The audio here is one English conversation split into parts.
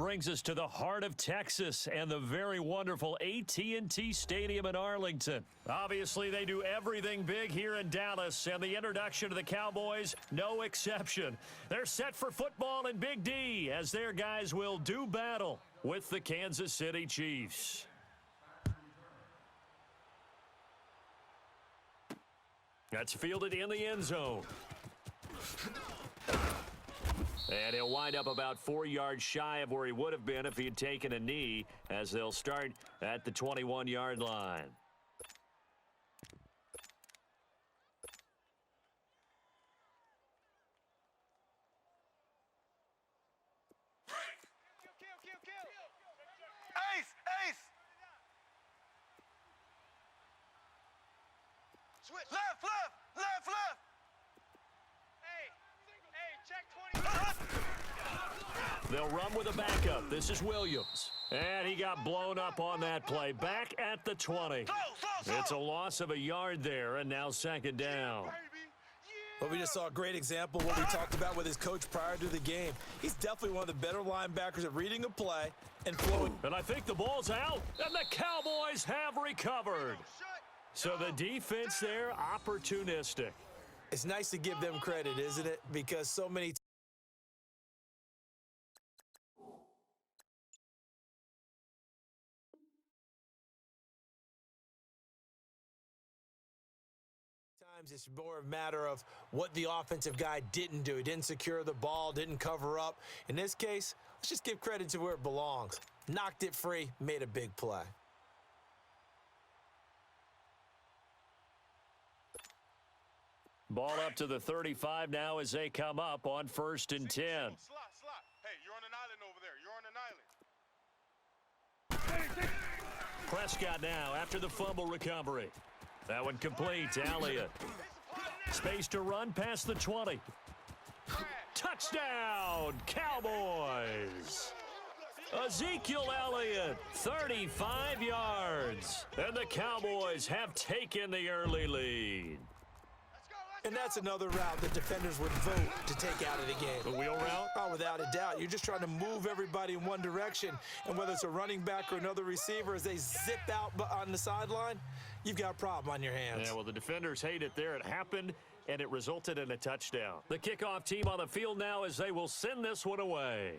brings us to the heart of Texas and the very wonderful AT&T Stadium in Arlington. Obviously, they do everything big here in Dallas, and the introduction to the Cowboys, no exception. They're set for football in Big D as their guys will do battle with the Kansas City Chiefs. That's fielded in the end zone. And he'll wind up about 4 yards shy of where he would have been if he had taken a knee, as they'll start at the 21-yard line. Ace! Switch. Left! Hey, check 20. They'll run with a backup. This is Williams. And he got blown up on that play. Back at the 20. It's a loss of a yard there, and now second down. Well, we just saw a great example of what we talked about with his coach prior to the game. He's definitely one of the better linebackers at reading a play and flowing. And I think the ball's out, and the Cowboys have recovered. So the defense there, opportunistic. It's nice to give them credit, isn't it? Because so many times it's more a matter of what the offensive guy didn't do. He didn't secure the ball, didn't cover up. In this case, let's just give credit to where it belongs. Knocked it free, made a big play. Ball up to the 35 now as they come up on 1st and 10. Slot. Hey, you're on an island over there. You're on an island. Prescott now after the fumble recovery. That one complete. Elliott. Space to run past the 20. Touchdown, Cowboys. Ezekiel Elliott, 35 yards. And the Cowboys have taken the early lead. And that's another route that defenders would vote to take out of the game. The wheel route? Oh, without a doubt. You're just trying to move everybody in one direction. And whether it's a running back or another receiver, as they zip out on the sideline, you've got a problem on your hands. Yeah, well, the defenders hate it there. It happened, and it resulted in a touchdown. The kickoff team on the field now as they will send this one away.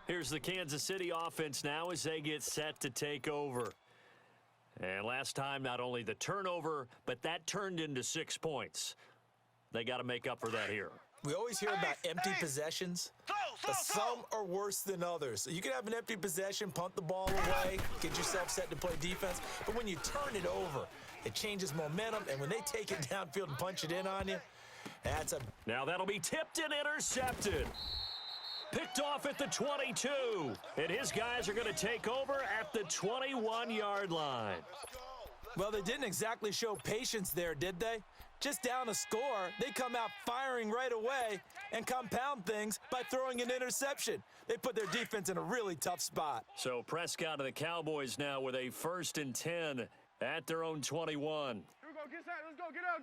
Here's the Kansas City offense now as they get set to take over. And last time, not only the turnover, but that turned into 6 points. They got to make up for that here. We always hear about empty possessions, but some are worse than others. You can have an empty possession, punt the ball away, get yourself set to play defense, but when you turn it over, it changes momentum, and when they take it downfield and punch it in on you, that's a... Now that'll be tipped and intercepted. Picked off at the 22, and his guys are going to take over at the 21-yard line. Well, they didn't exactly show patience there, did they? Just down a score, they come out firing right away and compound things by throwing an interception. They put their defense in a really tough spot. So Prescott and the Cowboys now with a 1st and 10 at their own 21. Here we go, get set, let's go, get out.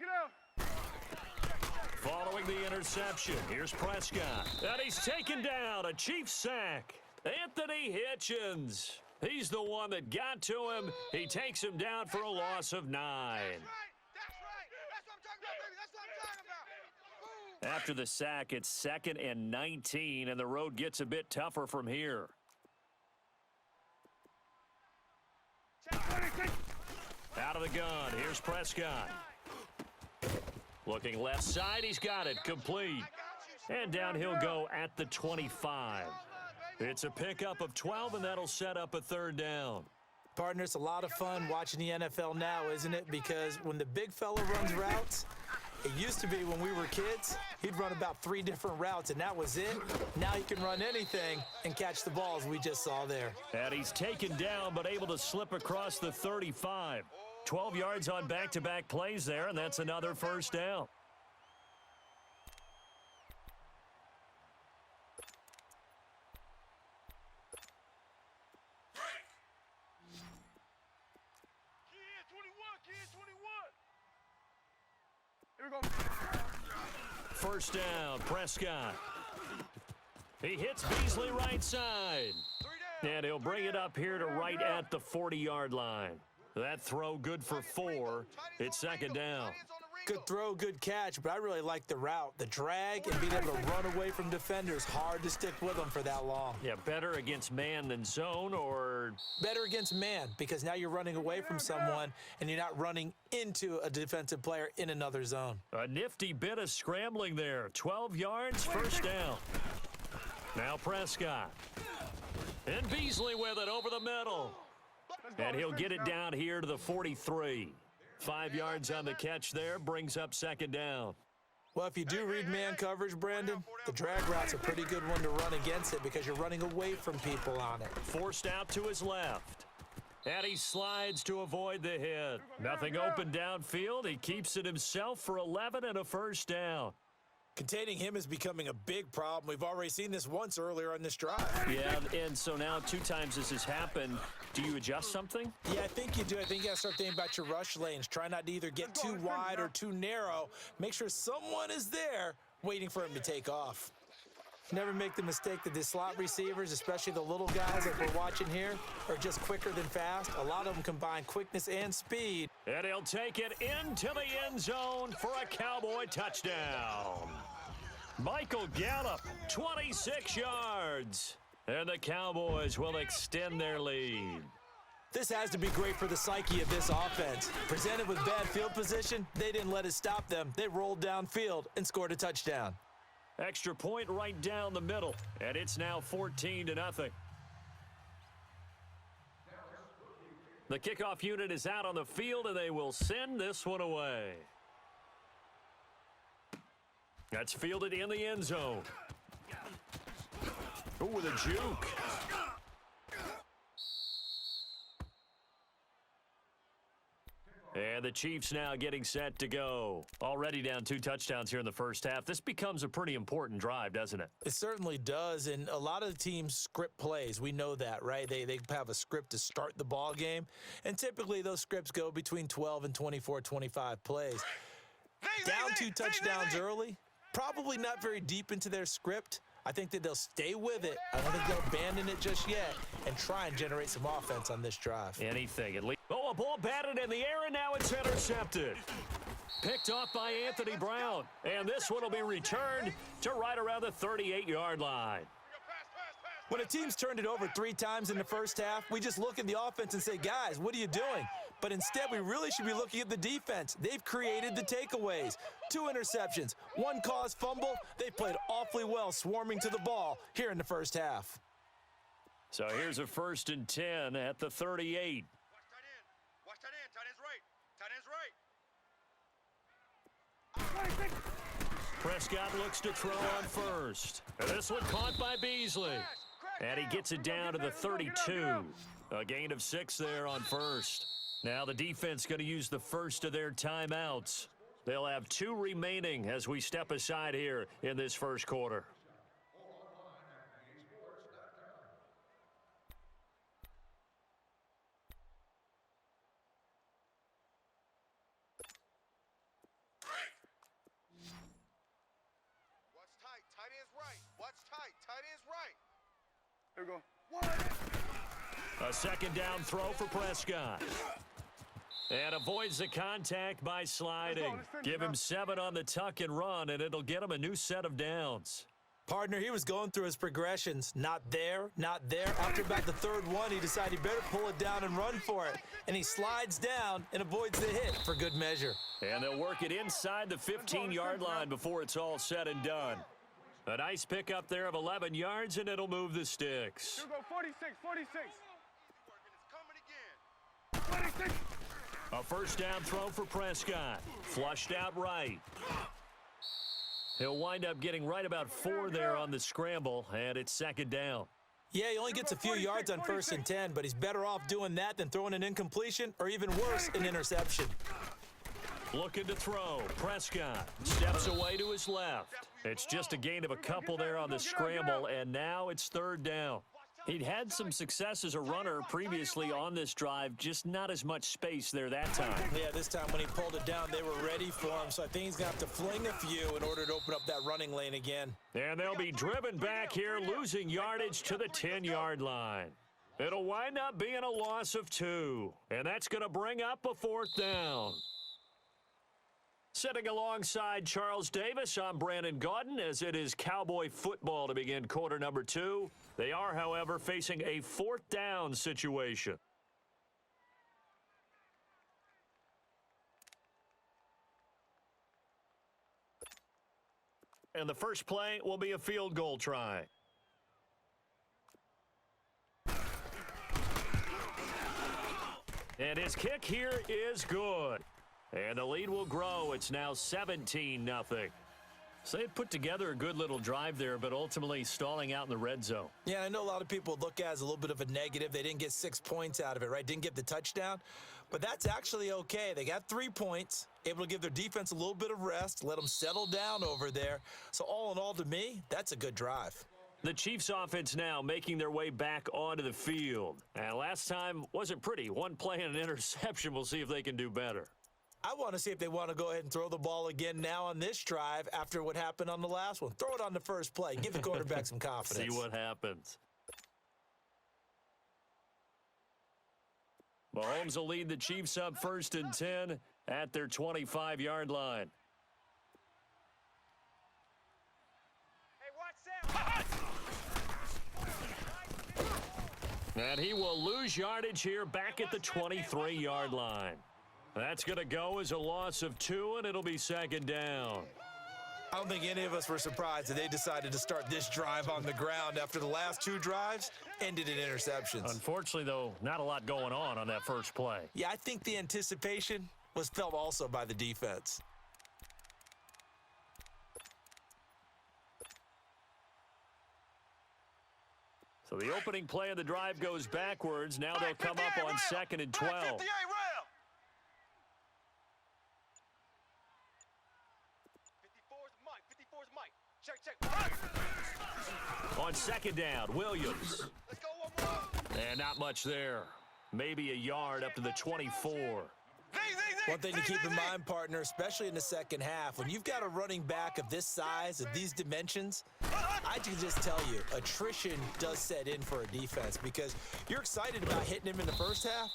Following the interception, here's Prescott. And he's taken down, a Chiefs sack. Anthony Hitchens. He's the one that got to him. He takes him down for a loss of 9. That's right. That's what I'm talking about, baby. That's what I'm talking about. After the sack, it's 2nd and 19, and the road gets a bit tougher from here. Out of the gun, here's Prescott. Looking left side, he's got it, complete. And down he'll go at the 25. It's a pickup of 12, and that'll set up a 3rd down. Partner, it's a lot of fun watching the NFL now, isn't it? Because when the big fella runs routes, it used to be when we were kids, he'd run about 3 different routes, and that was it. Now he can run anything and catch the balls we just saw there. And he's taken down, but able to slip across the 35. 12 yards on back-to-back plays there, and that's another 1st down. First down, Prescott. He hits Beasley right side. And he'll bring it up here to right at the 40-yard line. That throw good for 4. It's second down. Good throw, good catch, but I really like the route. The drag and being able to run away from defenders, hard to stick with them for that long. Yeah, better against man than zone, or? Better against man, because now you're running away from someone and you're not running into a defensive player in another zone. A nifty bit of scrambling there. 12 yards, first down. Now Prescott. And Beasley with it over the middle. And he'll get it down here to the 43. 5 yards on the catch there, brings up second down. Well, if you do read man coverage, Brandon, the drag route's a pretty good one to run against it because you're running away from people on it. Forced out to his left. And he slides to avoid the hit. Nothing open downfield. He keeps it himself for 11 and a first down. Containing him is becoming a big problem. We've already seen this once earlier on this drive. Yeah, and so now 2 times this has happened. Do you adjust something? Yeah, I think you do. I think you got to start thinking about your rush lanes. Try not to either get too wide or too narrow. Make sure someone is there waiting for him to take off. Never make the mistake that the slot receivers, especially the little guys like we're watching here, are just quicker than fast. A lot of them combine quickness and speed. And he'll take it into the end zone for a Cowboy touchdown. Michael Gallup, 26 yards. And the Cowboys will extend their lead. This has to be great for the psyche of this offense. Presented with bad field position, they didn't let it stop them. They rolled downfield and scored a touchdown. Extra point right down the middle, and it's now 14-0. The kickoff unit is out on the field, and they will send this one away. That's fielded in the end zone. Oh, with a juke. And the Chiefs now getting set to go. Already down 2 touchdowns here in the first half. This becomes a pretty important drive, doesn't it? It certainly does, and a lot of the teams script plays. We know that, right? They have a script to start the ball game, and typically those scripts go between 12 and 24, 25 plays. Down 2 touchdowns early, probably not very deep into their script. I think that they'll stay with it. I don't think they'll abandon it just yet and try and generate some offense on this drive. Anything, at least. Oh, a ball batted in the air, and now it's intercepted. Picked off by Anthony Brown. And this one will be returned to right around the 38-yard line. When a team's turned it over 3 times in the first half, we just look at the offense and say, guys, what are you doing? But instead, we really should be looking at the defense. They've created the takeaways. 2 interceptions, 1 caused fumble. They played awfully well swarming to the ball here in the first half. So here's a 1st and 10 at the 38. Watch tight end. Tight end's right. Prescott looks to throw on first. And this one caught by Beasley. And he gets it down to the 32. A gain of 6 there on first. Now the defense going to use the first of their timeouts. They'll have 2 remaining as we step aside here in this first quarter. Here we go. A 2nd down throw for Prescott. And avoids the contact by sliding. Give him 7 on the tuck and run, and it'll get him a new set of downs. Partner, he was going through his progressions. Not there, not there. After about the 3rd one, he decided he better pull it down and run for it. And he slides down and avoids the hit for good measure. And they'll work it inside the 15-yard line before it's all said and done. A nice pickup there of 11 yards, and it'll move the sticks. Here we go, 46. A 1st down throw for Prescott. Flushed out right. He'll wind up getting right about 4 there on the scramble, and it's 2nd down. Yeah, he only gets a few yards on 1st and 10, but he's better off doing that than throwing an incompletion or even worse, an interception. Looking to throw. Prescott steps away to his left. It's just a gain of a couple there on the scramble, and now it's 3rd down. He'd had some success as a runner previously on this drive, just not as much space there that time. Yeah, this time when he pulled it down, they were ready for him, so I think he's going to have to fling a few in order to open up that running lane again. And they'll be driven back here, losing yardage to the 10-yard line. It'll wind up being a loss of 2, and that's going to bring up a 4th down. Sitting alongside Charles Davis, I'm Brandon Gaudin, as it is Cowboy football to begin quarter number 2. They are, however, facing a 4th down situation. And the first play will be a field goal try. And his kick here is good. And the lead will grow. It's now 17-0. So they put together a good little drive there, but ultimately stalling out in the red zone. Yeah, I know a lot of people look at it as a little bit of a negative. They didn't get 6 points out of it, right? Didn't get the touchdown. But that's actually okay. They got 3 points, able to give their defense a little bit of rest, let them settle down over there. So all in all, to me, that's a good drive. The Chiefs offense now making their way back onto the field. And last time wasn't pretty. One play and an interception. We'll see if they can do better. I want to see if they want to go ahead and throw the ball again now on this drive after what happened on the last one. Throw it on the first play. Give the quarterback some confidence. See what happens. Mahomes will lead the Chiefs up 1st and 10 at their 25-yard line. And he will lose yardage here back at the 23-yard line. That's going to go as a loss of 2, and it'll be 2nd down. I don't think any of us were surprised that they decided to start this drive on the ground after the last 2 drives ended in interceptions. Unfortunately, though, not a lot going on that first play. Yeah, I think the anticipation was felt also by the defense. So the opening play of the drive goes backwards. Now they'll come up on 2nd and 12. On 2nd down, Williams. And not much there. Maybe a yard up to the 24. One thing to keep in mind, partner, especially in the second half, when you've got a running back of this size, of these dimensions, I can just tell you, attrition does set in for a defense because you're excited about hitting him in the first half,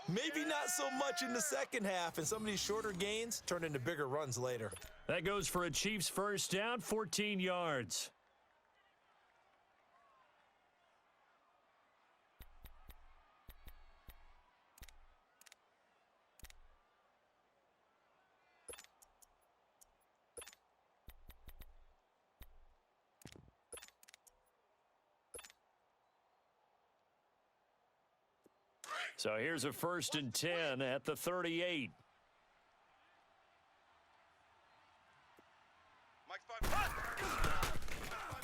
maybe not so much in the second half, and some of these shorter gains turn into bigger runs later. That goes for a Chiefs first down, 14 yards. So here's a 1st and 10 at the 38.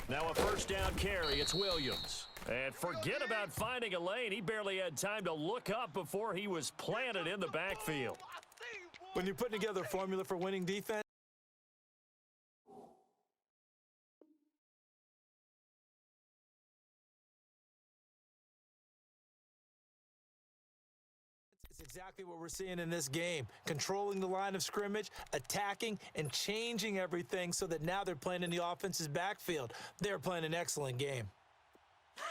Now a 1st down carry. It's Williams. And forget about finding a lane. He barely had time to look up before he was planted in the backfield. When you're putting together a formula for winning defense, it's exactly what we're seeing in this game. Controlling the line of scrimmage, attacking, and changing everything so that now they're playing in the offense's backfield. They're playing an excellent game. Hey,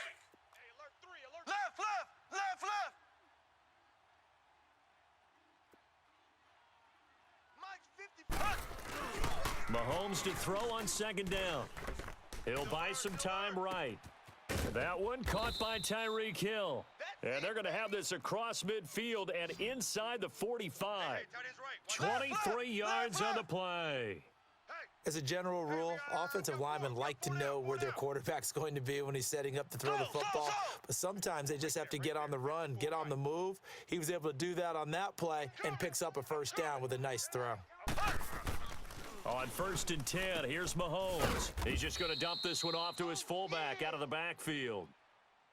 alert 3, alert. Left, left, left, left. Mike's 50. Mahomes to throw on 2nd down. He'll buy some time right. That one caught by Tyreek Hill. And they're going to have this across midfield and inside the 45. 23 yards on the play. As a general rule, offensive linemen like to know where their quarterback's going to be when he's setting up to throw the football. But sometimes they just have to get on the run, get on the move. He was able to do that on that play and picks up a 1st down with a nice throw. On 1st and 10, here's Mahomes. He's just going to dump this one off to his fullback out of the backfield.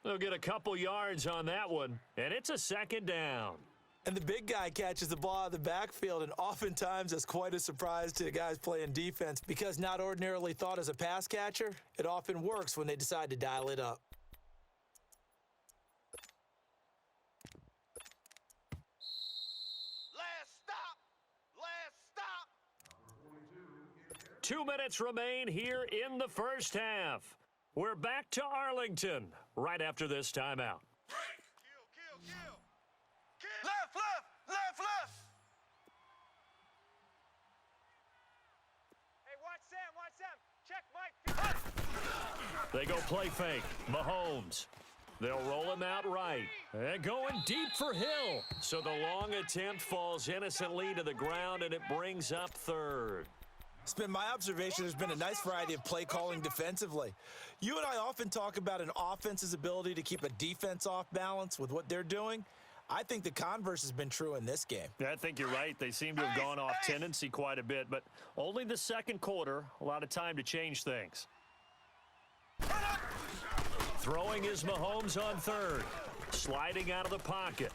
They'll get a couple yards on that one, and it's a 2nd down. And the big guy catches the ball out of the backfield, and oftentimes that's quite a surprise to the guys playing defense because not ordinarily thought as a pass catcher, it often works when they decide to dial it up. 2 minutes remain here in the first half. We're back to Arlington right after this timeout. Kill. Left, left, left, left. Hey, watch Sam. Check Mike. They go play fake. Mahomes. They'll roll him out right. And going deep for Hill. So the long attempt falls innocently to the ground, and it brings up third. It's been my observation there's been a nice variety of play calling defensively. You and I often talk about an offense's ability to keep a defense off balance with what they're doing. I think the converse has been true in this game. I think you're right. They seem to have gone off tendency quite a bit, but only the second quarter, a lot of time to change things. Throwing is Mahomes on third. Sliding out of the pocket.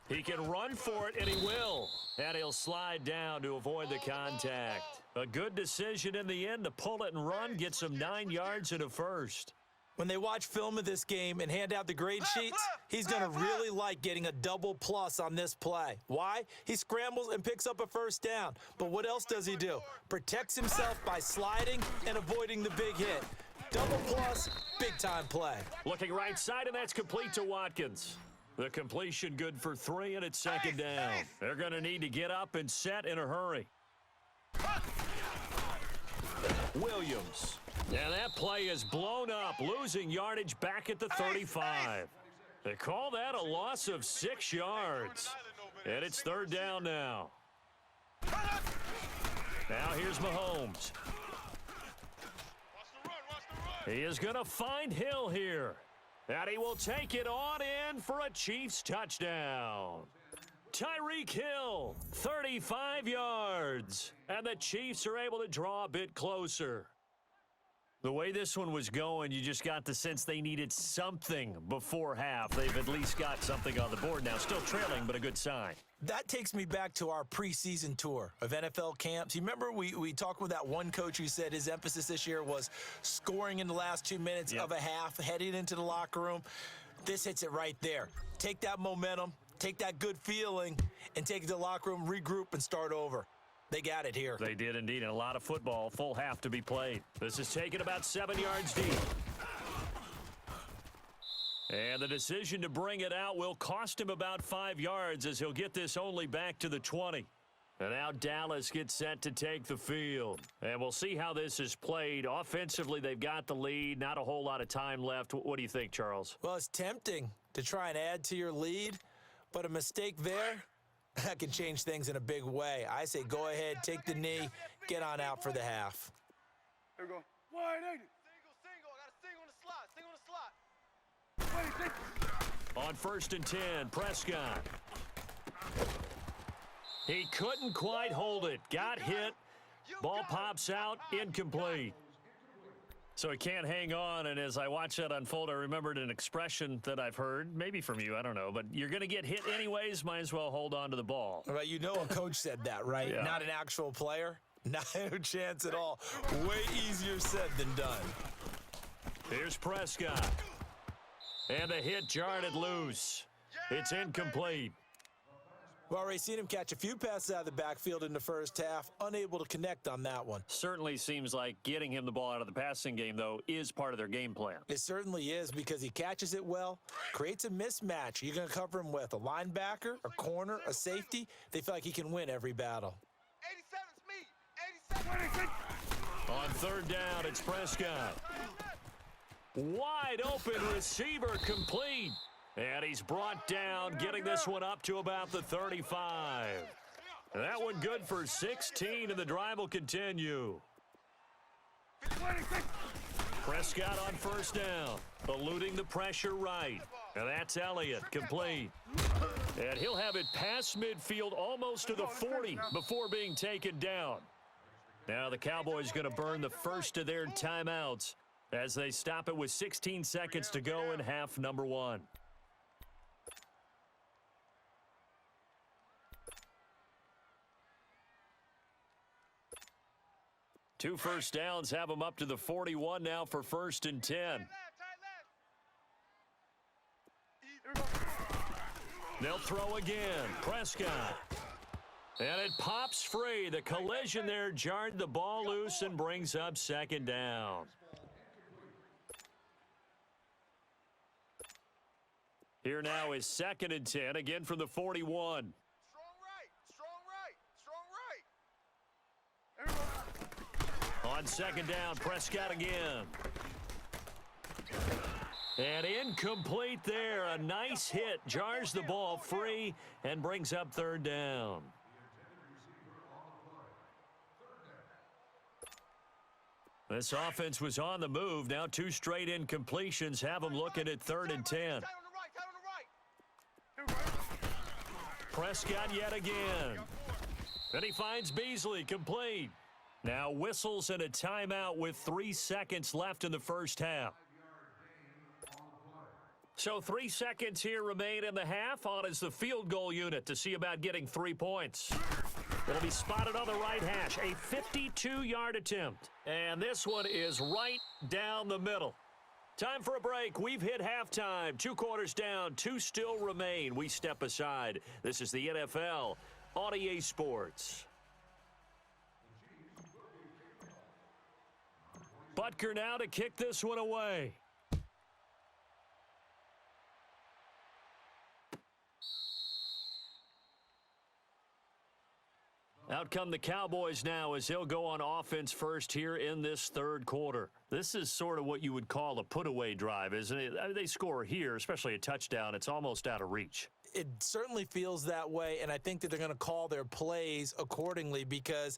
He can run for it, and he will. And he'll slide down to avoid the contact. A good decision in the end to pull it and run, gets him 9 yards and a first. When they watch film of this game and hand out the grade sheets, he's going to really like getting a double plus on this play. Why? He scrambles and picks up a first down. But what else does he do? Protects himself by sliding and avoiding the big hit. Double plus, big-time play. Looking right side, and that's complete to Watkins. The completion good for 3, and it's second down. They're going to need to get up and set in a hurry. Williams. And that play is blown up, losing yardage back at the 35. They call that a loss of 6 yards. And it's third down now. Now here's Mahomes. He is going to find Hill here. And he will take it on in for a Chiefs touchdown. Tyreek Hill, 35 yards. And the Chiefs are able to draw a bit closer. The way this one was going, you just got the sense they needed something before half. They've at least got something on the board now. Still trailing, but a good sign. That takes me back to our preseason tour of NFL camps. You remember we talked with that one coach who said his emphasis this year was scoring in the last 2 minutes of a half, heading into the locker room. This hits it right there. Take that momentum, take that good feeling, and take it to the locker room, regroup, and start over. They got it here. They did indeed, and a lot of football, full half to be played. This is taken about 7 yards deep. And the decision to bring it out will cost him about 5 yards as he'll get this only back to the 20. And now Dallas gets set to take the field. And we'll see how this is played. Offensively, they've got the lead. Not a whole lot of time left. What do you think, Charles? Well, it's tempting to try and add to your lead, but a mistake there, that can change things in a big way. I say go ahead, take the knee, get on out for the half. There we go. Wide 80. Single. I got a single in the slot. On 1st and 10, Prescott. He couldn't quite hold it. Got hit. Ball pops out, incomplete. So he can't hang on, and as I watch that unfold, I remembered an expression that I've heard, maybe from you, I don't know, but you're going to get hit anyways, might as well hold on to the ball. Right, you know a coach said that, right? Yeah. Not an actual player. Not a chance at all. Way easier said than done. Here's Prescott. And the hit jarred it loose. It's incomplete. We've already seen him catch a few passes out of the backfield in the first half, unable to connect on that one. Certainly seems like getting him the ball out of the passing game, though, is part of their game plan. It certainly is because he catches it well, creates a mismatch. You're going to cover him with a linebacker, a corner, a safety. They feel like he can win every battle. 87's me. 87. On third down, it's Prescott. Wide open receiver complete. And he's brought down, getting this one up to about the 35. That one good for 16, and the drive will continue. Prescott on 1st down, eluding the pressure right. And that's Elliott, complete. And he'll have it past midfield, almost to the 40, before being taken down. Now the Cowboys going to burn the first of their timeouts as they stop it with 16 seconds to go in half number 1. Two first downs have them up to the 41 now for 1st and 10. They'll throw again. Prescott. And it pops free. The collision there jarred the ball loose and brings up second down. Here now is 2nd and 10, again from the 41. On 2nd down, Prescott again. And incomplete there. A nice hit. Jars the ball free and brings up 3rd down. This offense was on the move. Now 2 straight incompletions have them looking at 3rd and 10. Prescott yet again. And he finds Beasley complete. Now whistles and a timeout with 3 seconds left in the first half. So 3 seconds here remain in the half. On is the field goal unit to see about getting 3 points. It'll be spotted on the right hash. A 52-yard attempt. And this one is right down the middle. Time for a break. We've hit halftime. 2 quarters down. 2 still remain. We step aside. This is the NFL on EA Sports. Butker now to kick this one away. Out come the Cowboys now as they'll go on offense first here in this 3rd quarter. This is sort of what you would call a put-away drive, isn't it? I mean, they score here, especially a touchdown. It's almost out of reach. It certainly feels that way, and I think that they're going to call their plays accordingly because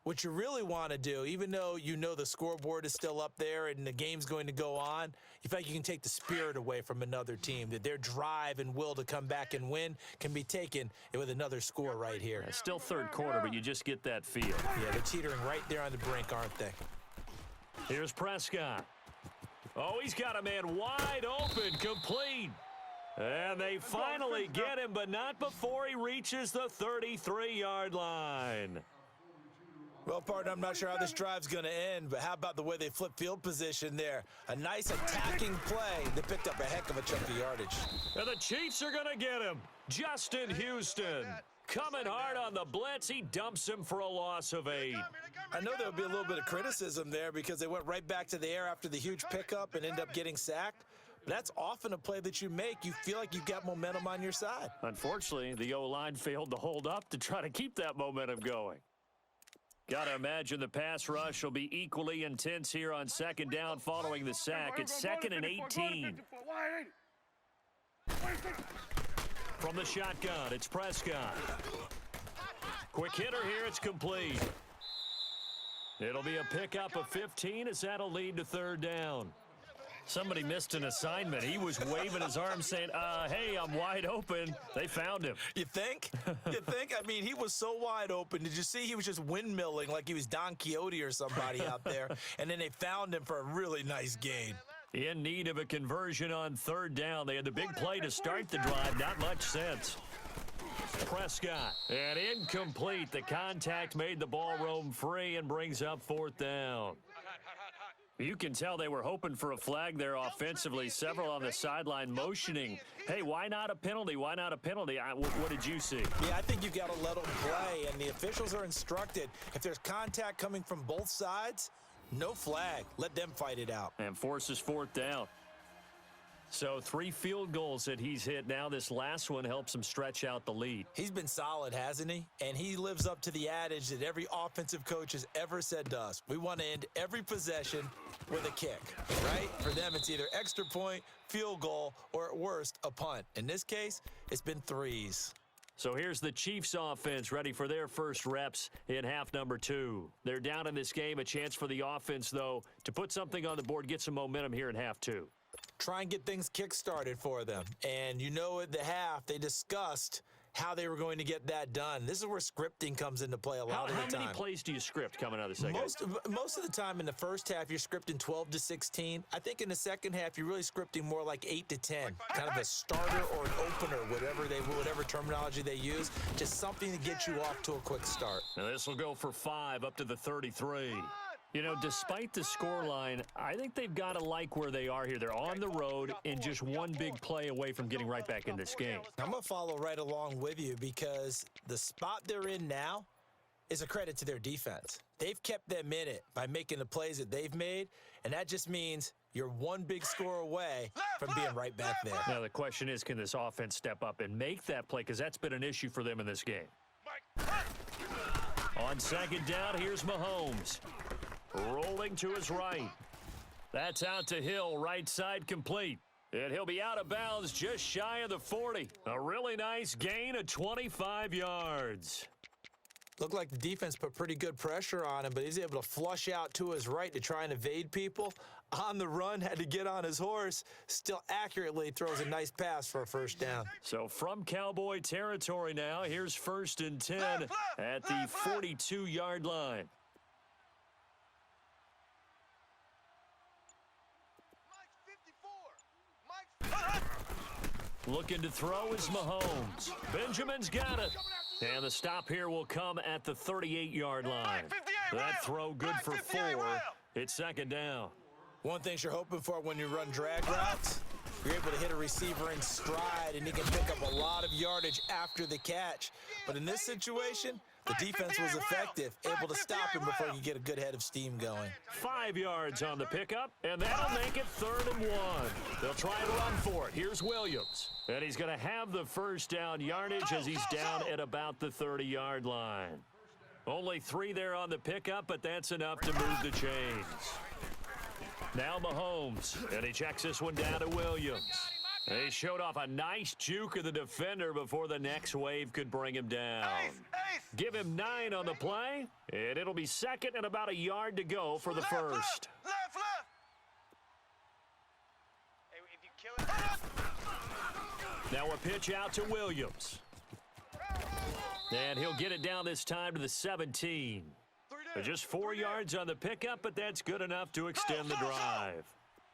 what you really want to do, even though you know the scoreboard is still up there and the game's going to go on, you feel like you can take the spirit away from another team, that their drive and will to come back and win can be taken with another score right here. It's still 3rd quarter, but you just get that feel. Yeah, they're teetering right there on the brink, aren't they? Here's Prescott. Oh, he's got a man wide open, complete. And they finally get him, but not before he reaches the 33-yard line. Well, partner, I'm not sure how this drive's going to end, but how about the way they flip field position there? A nice attacking play that picked up a heck of a chunk of yardage. And the Chiefs are going to get him. Justin Houston coming hard on the blitz. He dumps him for a loss of 8. I know there'll be a little bit of criticism there because they went right back to the air after the huge pickup and end up getting sacked. But that's often a play that you make. You feel like you've got momentum on your side. Unfortunately, the O-line failed to hold up to try to keep that momentum going. Got to imagine the pass rush will be equally intense here on 2nd down following the sack. It's 2nd and 18. From the shotgun, it's Prescott. Quick hitter here, it's complete. It'll be a pickup of 15 as that'll lead to 3rd down. Somebody missed an assignment. He was waving his arm saying, hey, I'm wide open. They found him. You think? You think? I mean, he was so wide open. Did you see he was just windmilling like he was Don Quixote or somebody out there? And then they found him for a really nice gain. In need of a conversion on 3rd down. They had the big play to start the drive. Not much sense. Prescott. And incomplete. The contact made the ball roam free and brings up 4th down. You can tell they were hoping for a flag there offensively. Several on the sideline motioning. Hey, why not a penalty? Why not a penalty? What did you see? Yeah, I think you've got to let them play, and the officials are instructed. If there's contact coming from both sides, no flag. Let them fight it out. And forces 4th down. So 3 field goals that he's hit now. This last one helps him stretch out the lead. He's been solid, hasn't he? And he lives up to the adage that every offensive coach has ever said to us. We want to end every possession with a kick, right? For them, it's either extra point, field goal, or at worst, a punt. In this case, it's been 3s. So here's the Chiefs offense ready for their first reps in half number 2. They're down in this game. A chance for the offense, though, to put something on the board, get some momentum here in half 2. Try and get things kick-started for them. And you know at the half, they discussed how they were going to get that done. This is where scripting comes into play a lot of the time. How many plays do you script coming out of the second? Most of the time in the first half, you're scripting 12 to 16. I think in the second half, you're really scripting more like 8 to 10. Kind of a starter or an opener, whatever terminology they use. Just something to get you off to a quick start. Now this will go for 5 up to the 33. You know, despite the scoreline, I think they've got to like where they are here. They're on the road and just one big play away from getting right back in this game. I'm going to follow right along with you because the spot they're in now is a credit to their defense. They've kept them in it by making the plays that they've made, and that just means you're one big score away from being right back there. Now, the question is, can this offense step up and make that play? Because that's been an issue for them in this game. On second down, here's Mahomes. Rolling to his right. That's out to Hill, right side complete. And he'll be out of bounds just shy of the 40. A really nice gain of 25 yards. Looked like the defense put pretty good pressure on him, but he's able to flush out to his right to try and evade people. On the run, had to get on his horse. Still accurately throws a nice pass for a first down. So from Cowboy territory now, here's 1st and 10 at the 42-yard line. Looking to throw is Mahomes. Benjamin's got it. And the stop here will come at the 38-yard line. That throw good for 4. It's second down. One thing you're hoping for when you run drag routes, you're able to hit a receiver in stride, and he can pick up a lot of yardage after the catch. But in this situation, the defense was effective, able to stop him before you get a good head of steam going. 5 yards on the pickup, and that'll make it 3rd and 1. They'll try and run for it. Here's Williams. And he's going to have the first down yardage as he's down at about the 30-yard line. Only 3 there on the pickup, but that's enough to move the chains. Now Mahomes, and he checks this one down to Williams. And he showed off a nice juke of the defender before the next wave could bring him down. Give him 9 on the play, and it'll be second and about a yard to go for the first. Now a pitch out to Williams. And he'll get it down this time to the 17. Just 4 yards on the pickup, but that's good enough to extend the drive.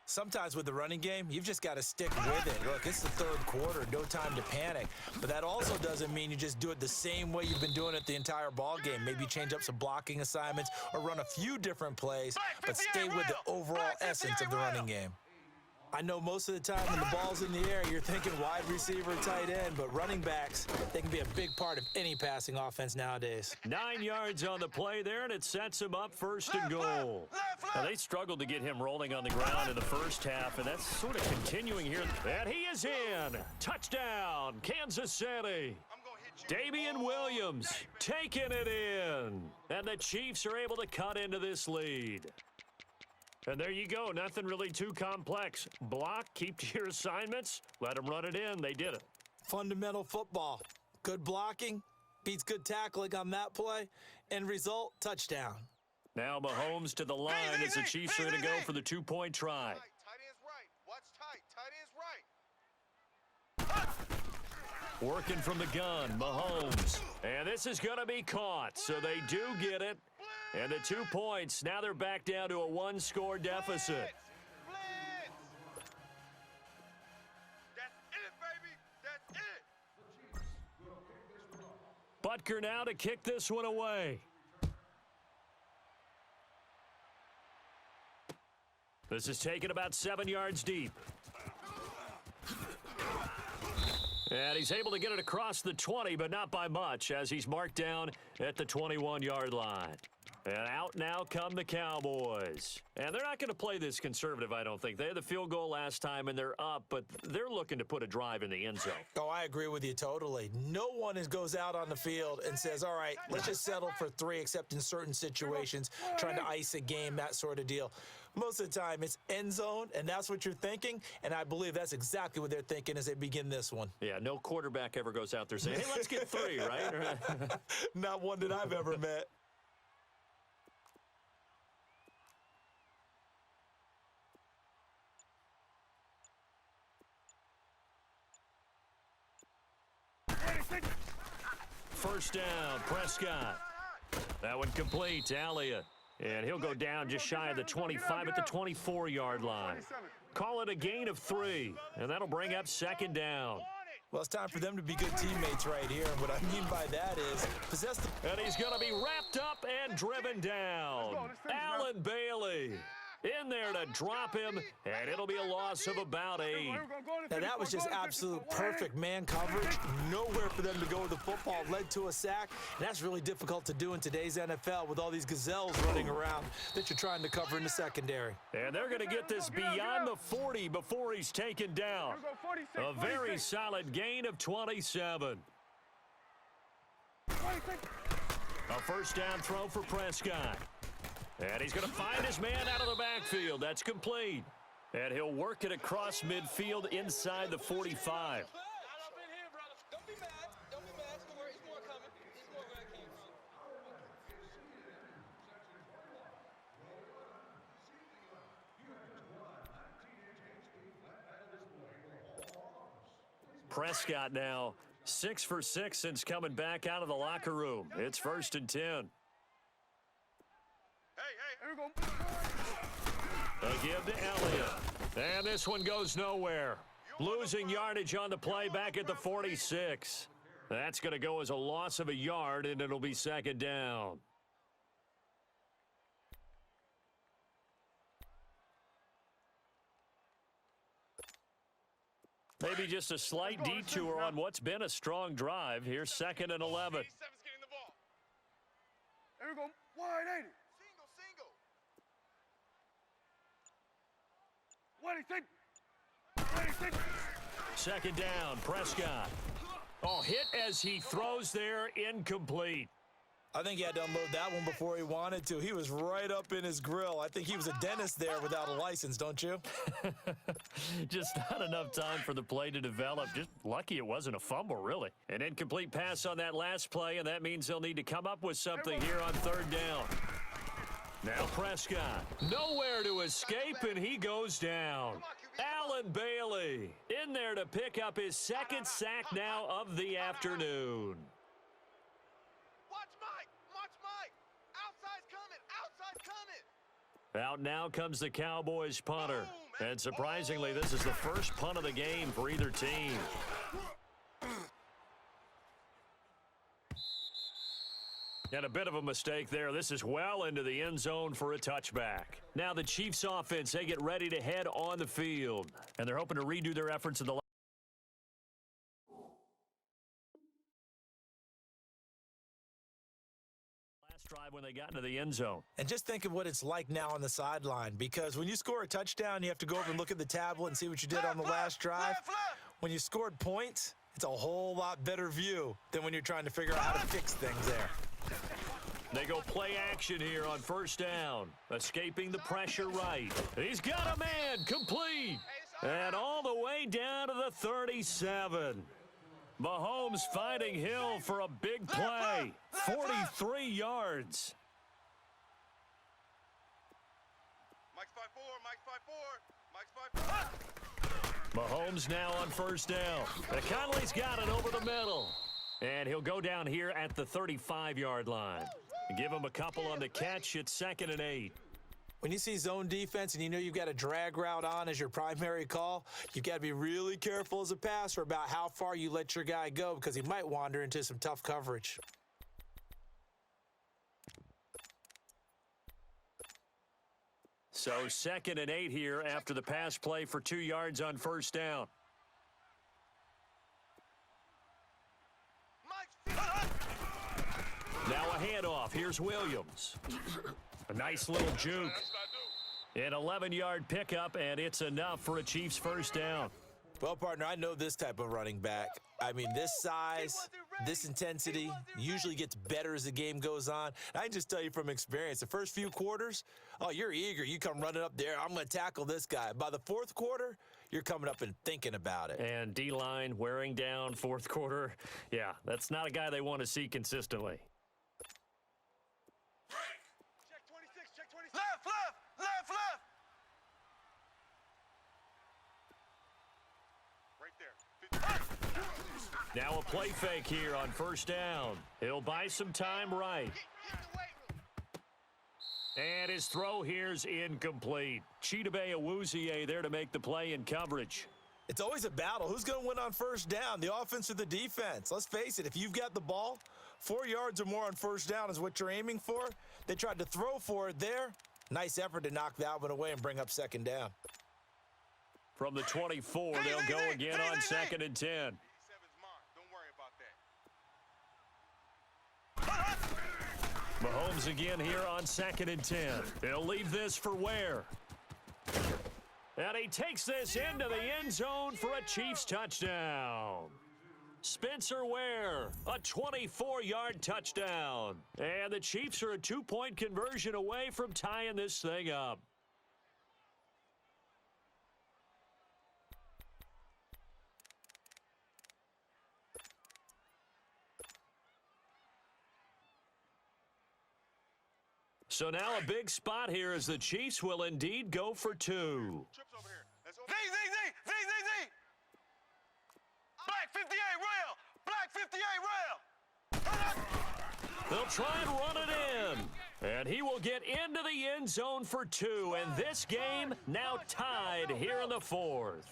Sometimes with the running game, you've just got to stick with it. Look, it's the 3rd quarter, no time to panic. But that also doesn't mean you just do it the same way you've been doing it the entire ball game. Maybe change up some blocking assignments or run a few different plays, but stay with the overall essence of the running game. I know most of the time when the ball's in the air, you're thinking wide receiver, tight end, but running backs, they can be a big part of any passing offense nowadays. 9 yards on the play there, and it sets him up 1st and goal. Now, they struggled to get him rolling on the ground in the first half, and that's sort of continuing here. And he is in. Touchdown, Kansas City. Damian Williams taking it in. And the Chiefs are able to cut into this lead. And there you go. Nothing really too complex. Block, keep to your assignments, let them run it in. They did it. Fundamental football. Good blocking beats good tackling on that play. End result, touchdown. Now Mahomes to the line as the Chiefs are going to go for the 2-point try. Tight end's right. What's tight? Tight end's right. Working from the gun, Mahomes. And this is going to be caught, so they do get it. And the 2 points, now they're back down to a 1-score deficit. Blitz. That's it, baby. That's it. Butker now to kick this one away. This is taken about 7 yards deep. And he's able to get it across the 20, but not by much, as he's marked down at the 21-yard line. And out now come the Cowboys. And they're not going to play this conservative, I don't think. They had the field goal last time, and they're up, but they're looking to put a drive in the end zone. Oh, I agree with you totally. No one goes out on the field and says, all right, let's just settle for 3, except in certain situations, trying to ice a game, that sort of deal. Most of the time, it's end zone, and that's what you're thinking, and I believe that's exactly what they're thinking as they begin this one. Yeah, no quarterback ever goes out there saying, hey, let's get 3, right? Not one that I've ever met. First down, Prescott. That one complete, Elliott. And he'll go down just shy of the 25 at the 24-yard line. Call it a gain of 3, and that'll bring up second down. Well, it's time for them to be good teammates right here. And what I mean by that is possess the... And he's going to be wrapped up and driven down. Alan Bailey in there to drop him, and it'll be a loss of about 8. Now, that was just absolute perfect man coverage. Nowhere for them to go with the football. Led to a sack, and that's really difficult to do in today's NFL with all these gazelles running around that you're trying to cover in the secondary. And they're going to get this beyond the 40 before he's taken down. A very solid gain of 27. A first down throw for Prescott. And he's going to find his man out of the backfield. That's complete. And he'll work it across midfield inside the 45. Prescott now 6 for 6 since coming back out of the locker room. It's 1st and 10. A give to Elliott. And this one goes nowhere. Losing yardage on the play back at the 46. That's going to go as a loss of a yard, and it'll be 2nd down. Maybe just a slight detour on what's been a strong drive. Here's 2nd and 11. There we go. Wide 80. Single. 26. 2nd down, Prescott. Oh, hit as he throws there, incomplete. I think he had to unload that one before he wanted to. He was right up in his grill. I think he was a dentist there without a license, don't you? Just not enough time for the play to develop. Just lucky it wasn't a fumble, really. An incomplete pass on that last play, and that means they'll need to come up with something here on 3rd down. Now Prescott. Nowhere to escape, and he goes down. Alan Bailey in there to pick up his 2nd sack now of the afternoon. Out now comes the Cowboys punter. And surprisingly, this is the first punt of the game for either team. And a bit of a mistake there. This is well into the end zone for a touchback. Now the Chiefs offense, they get ready to head on the field. And they're hoping to redo their efforts in the drive when they got into the end zone. And just think of what it's like now on the sideline, because when you score a touchdown, you have to go over and look at the tablet and see what you did on the last drive. When you scored points, it's a whole lot better view than when you're trying to figure out how to fix things there. They go play action here on 1st down. Escaping the pressure right. He's got a man complete. And all the way down to the 37. Mahomes finding Hill for a big play. 43 yards. Mahomes now on 1st down. And Conley's got it over the middle. And he'll go down here at the 35-yard line. Give him a couple on the catch. It's 2nd and 8. When you see zone defense and you know you've got a drag route on as your primary call, you've got to be really careful as a passer about how far you let your guy go, because he might wander into some tough coverage. So 2nd and 8 here after the pass play for 2 yards on 1st down. Now a handoff. Here's Williams. A nice little juke. An 11-yard pickup, and it's enough for a Chiefs 1st down. Well, partner, I know this type of running back. I mean, this size, this intensity usually gets better as the game goes on. I can just tell you from experience, the first few quarters, oh, you're eager. You come running up there, I'm going to tackle this guy. By the 4th quarter, you're coming up and thinking about it. And D-line wearing down 4th quarter. Yeah, that's not a guy they want to see consistently. Check 26, check 26. Left. Right there. Now a play fake here on 1st down. He'll buy some time right. And his throw here's incomplete. Chidobe Awuzie there to make the play in coverage. It's always a battle. Who's going to win on first down, the offense or the defense? Let's face it, if you've got the ball, 4 yards or more on first down is what you're aiming for. They tried to throw for it there. Nice effort to knock that one away and bring up second down. From the 24, they'll go again on 2nd and 10. 87's mine. Don't worry about that. Mahomes again here on 2nd and 10. He'll leave this for Ware. And he takes this into the end zone for a Chiefs touchdown. Spencer Ware, a 24-yard touchdown. And the Chiefs are a 2-point conversion away from tying this thing up. So now a big spot here as the Chiefs will indeed go for 2. Trips over here. Let's over. Z. Black 58 rail. Black 58 rail. They'll try and run it in. And he will get into the end zone for 2. And this game now tied here in the 4th.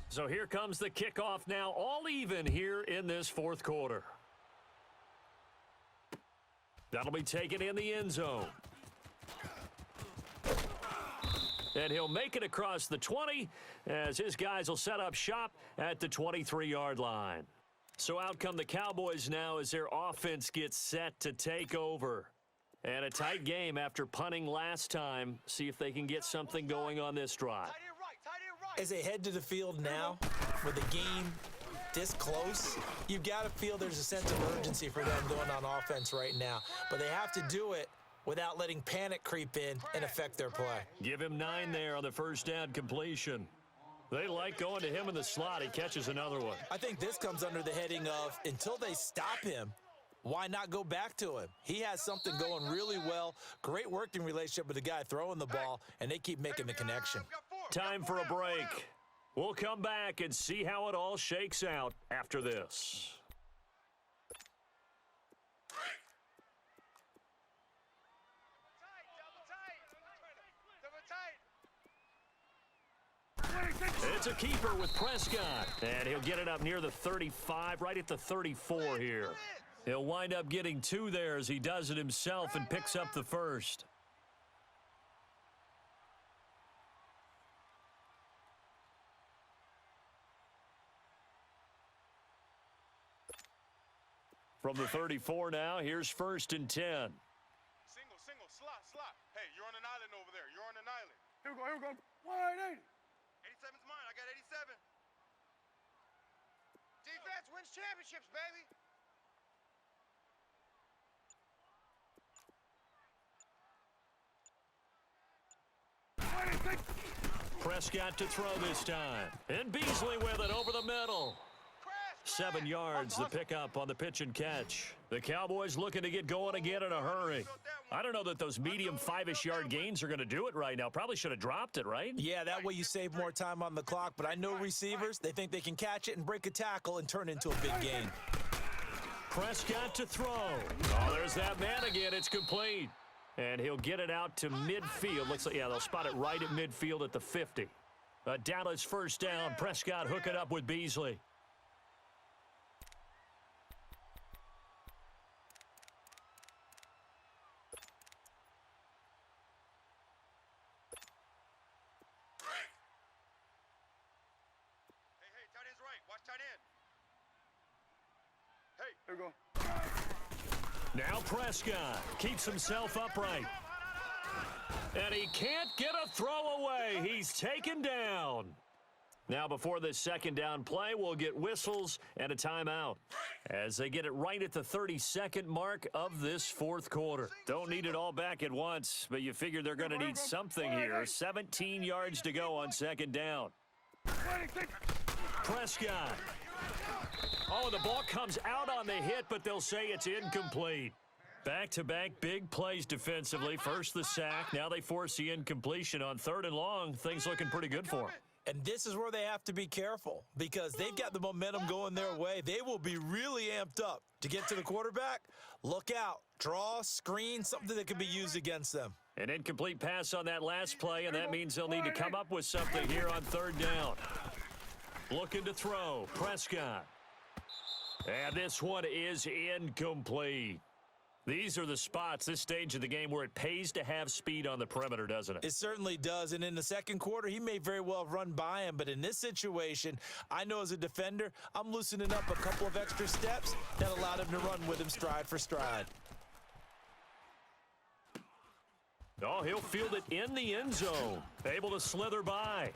So here comes the kickoff now, all even here in this 4th quarter. That'll be taken in the end zone. And he'll make it across the 20 as his guys will set up shop at the 23-yard line. So out come the Cowboys now as their offense gets set to take over. And a tight game after punting last time. See if they can get something going on this drive. As they head to the field now, with the game this close, you've got to feel there's a sense of urgency for them going on offense right now. But they have to do it without letting panic creep in and affect their play. Give him 9 there on the first down completion. They like going to him in the slot. He catches another one. I think this comes under the heading of, until they stop him, why not go back to him? He has something going really well. Great working relationship with the guy throwing the ball, and they keep making the connection. Time for a break. We'll come back and see how it all shakes out after this. It's a keeper with Prescott, and he'll get it up near the 35, right at the 34 here. He'll wind up getting 2 there as he does it himself and picks up the first. From the 34 now, here's 1st and 10. Single, slot. Hey, you're on an island over there. You're on an island. Here we go. 180. 87's mine. I got 87. Defense wins championships, baby. Prescott to throw this time. And Beasley with it over the middle. 7 yards, the pickup on the pitch and catch. The Cowboys looking to get going again in a hurry. I don't know that those medium 5-ish yard gains are going to do it right now. Probably should have dropped it, right? Yeah, that way you save more time on the clock. But I know receivers, they think they can catch it and break a tackle and turn into a big gain. Prescott to throw. Oh, there's that man again. It's complete. And he'll get it out to midfield. Looks like, yeah, they'll spot it right at midfield at the 50. A Dallas first down. Prescott hook it up with Beasley. Here we go. Now Prescott keeps himself upright. And he can't get a throw away. He's taken down. Now before this second down play, we'll get whistles and a timeout as they get it right at the 32nd mark of this 4th quarter. Don't need it all back at once, but you figure they're going to need something here. 17 yards to go on 2nd down. Prescott. Oh, the ball comes out on the hit, but they'll say it's incomplete. Back-to-back big plays defensively. First the sack. Now they force the incompletion on 3rd and long. Things looking pretty good for them. And this is where they have to be careful because they've got the momentum going their way. They will be really amped up to get to the quarterback. Look out. Draw, screen, something that can be used against them. An incomplete pass on that last play, and that means they'll need to come up with something here on third down. Looking to throw. Prescott. And this one is incomplete. These are the spots, this stage of the game, where it pays to have speed on the perimeter, doesn't it? It certainly does, and in the second quarter, he may very well have run by him, but in this situation, I know as a defender, I'm loosening up a couple of extra steps that allowed him to run with him stride for stride. Oh, he'll field it in the end zone. Able to slither by.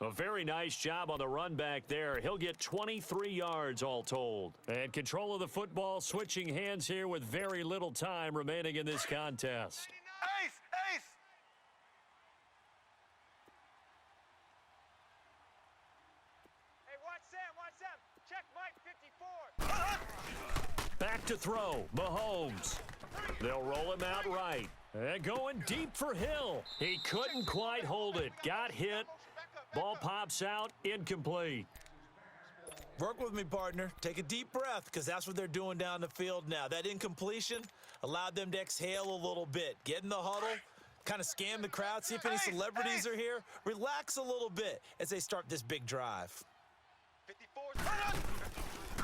A very nice job on the run back there. He'll get 23 yards all told. And control of the football switching hands here with very little time remaining in this contest. Ace! Ace! Hey, watch Sam. Check Mike 54. Back to throw. Mahomes. They'll roll him out right. And going deep for Hill. He couldn't quite hold it. Got hit. Ball pops out, incomplete. Work with me, partner. Take a deep breath because that's what they're doing down the field now. That incompletion allowed them to exhale a little bit. Get in the huddle, kind of scan the crowd, see if any celebrities are here. Relax a little bit as they start this big drive. 54.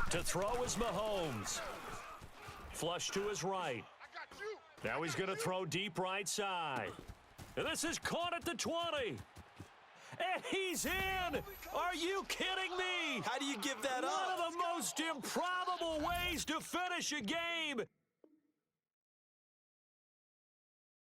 To throw is Mahomes. Flush to his right. Now he's going to throw deep right side. And this is caught at the 20. And he's in! Are you kidding me? How do you give that up? One of the most improbable ways to finish a game.